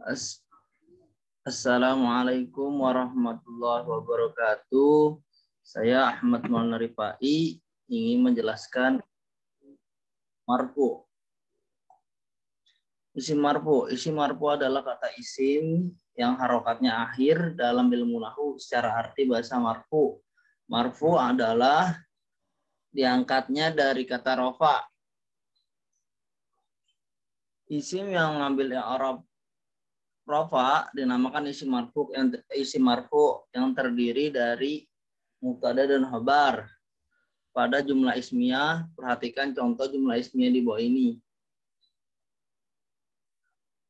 As- Assalamualaikum warahmatullahi wabarakatuh. Saya Ahmad Maulana Rifai ingin menjelaskan marfu. Isim marfu adalah kata isim yang harokatnya akhir dalam ilmu nahwu secara arti bahasa marfu. Marfu adalah diangkatnya dari kata rofa. Isim yang mengambil i'rab rofa dinamakan isim marfu yang terdiri dari mubtada dan khabar. Pada jumlah ismiyah, perhatikan contoh jumlah ismiyah di bawah ini.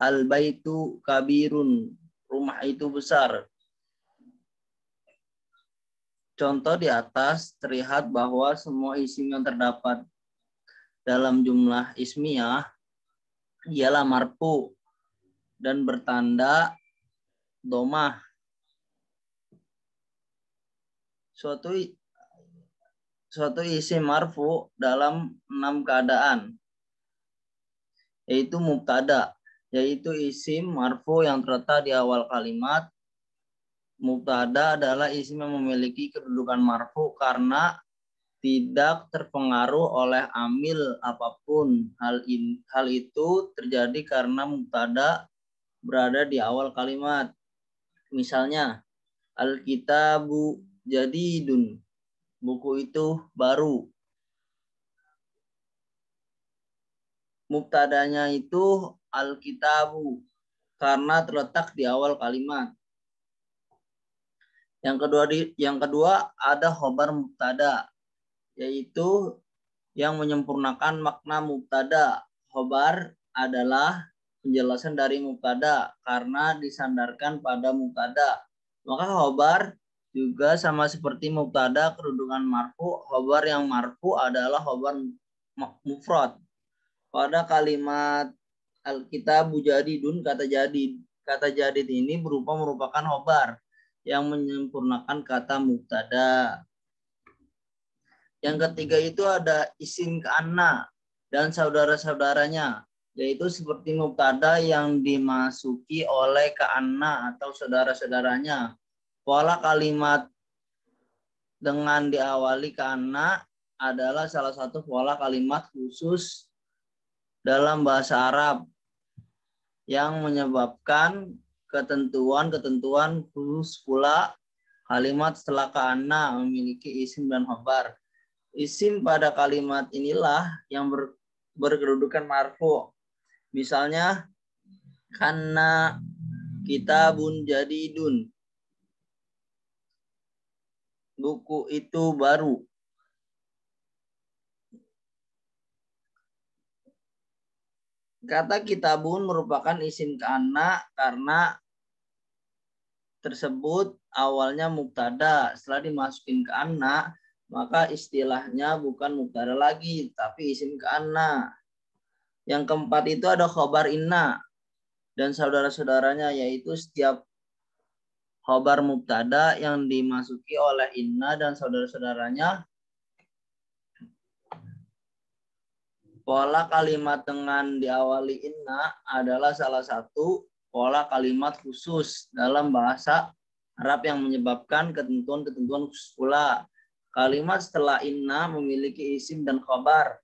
Al-baitu kabirun, rumah itu besar. Contoh di atas terlihat bahwa semua isim yang terdapat dalam jumlah ismiyah ialah marfu dan bertanda domah. Suatu isim marfu dalam 6 keadaan, yaitu mubtada, yaitu isim marfu yang terletak di awal kalimat. Mubtada adalah isim yang memiliki kedudukan marfu karena tidak terpengaruh oleh amil apapun. Hal itu terjadi karena mubtada berada di awal kalimat. Misalnya, al-kitabu jadidun, buku itu baru. Mubtadanya itu al-kitabu karena terletak di awal kalimat. Yang kedua ada khobar mubtada, yaitu yang menyempurnakan makna mubtada. Khobar adalah penjelasan dari mubtada karena disandarkan pada mubtada. Maka khobar juga sama seperti mubtada kedudukan marfu. Khobar yang marfu adalah khobar mufrad. Pada kalimat al-kitabu jadidun, kata jadid ini merupakan khobar yang menyempurnakan kata mubtada. Yang ketiga itu ada isim kana dan saudara-saudaranya, yaitu seperti mubtada yang dimasuki oleh kana atau saudara-saudaranya. Pola kalimat dengan diawali kana adalah salah satu pola kalimat khusus dalam bahasa Arab yang menyebabkan ketentuan khusus pula kalimat setelah kana memiliki isim dan khabar. Isim pada kalimat inilah yang berkedudukan marfu. Misalnya, karena kitabun jadidun, buku itu baru. Kata kitabun merupakan isim kana karena tersebut awalnya mubtada. Setelah dimasukin ke anna, maka istilahnya bukan mubtada lagi, tapi isim kana. Yang keempat itu ada khobar inna dan saudara-saudaranya, yaitu setiap khobar mubtada yang dimasuki oleh inna dan saudara-saudaranya. Pola kalimat dengan diawali inna adalah salah satu pola kalimat khusus dalam bahasa Arab yang menyebabkan ketentuan-ketentuan khusus pula. Kalimat setelah inna memiliki isim dan khobar.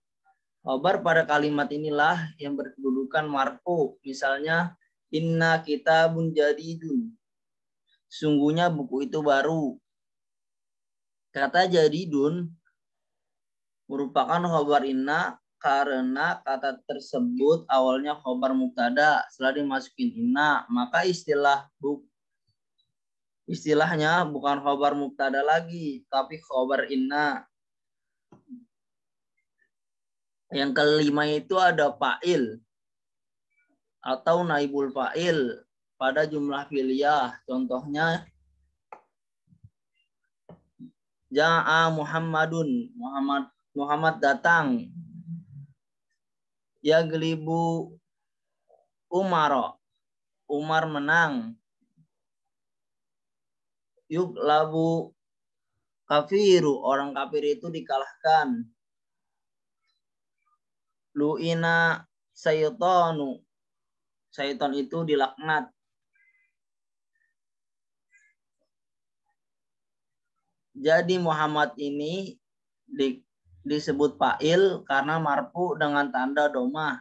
Khobar pada kalimat inilah yang berkedudukan marfu. Misalnya, inna kitabun jadidun, sungguhnya buku itu baru. Kata jadidun merupakan khobar inna karena kata tersebut awalnya khobar mubtada. Setelah dimasukin inna, maka istilahnya bukan khobar mubtada lagi, tapi khobar inna. Yang kelima itu ada fa'il atau naibul fa'il pada jumlah fi'liyah. Contohnya, ja'a Muhammadun, Muhammad datang. Yaglibu Umar, Umar menang. Yuglabu kafiru, orang kafir itu dikalahkan. Lu'ina syaitanu, syaitan itu dilaknat. Jadi Muhammad ini disebut fa'il karena marfu dengan tanda domah.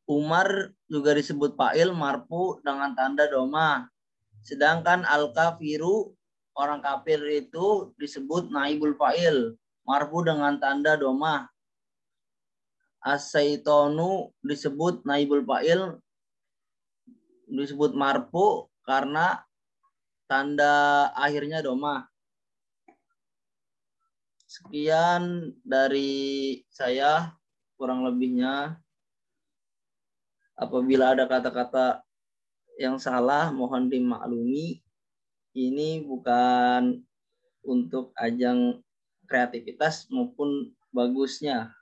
Umar juga disebut fa'il marfu dengan tanda domah. Sedangkan al-kafiru, orang kafir itu disebut naibul fa'il marfu dengan tanda domah. As-saitonu disebut naibul fa'il disebut marfu karena tanda akhirnya domah. Sekian dari saya, kurang lebihnya. Apabila ada kata-kata yang salah, mohon dimaklumi. Ini bukan untuk ajang kreativitas maupun bagusnya.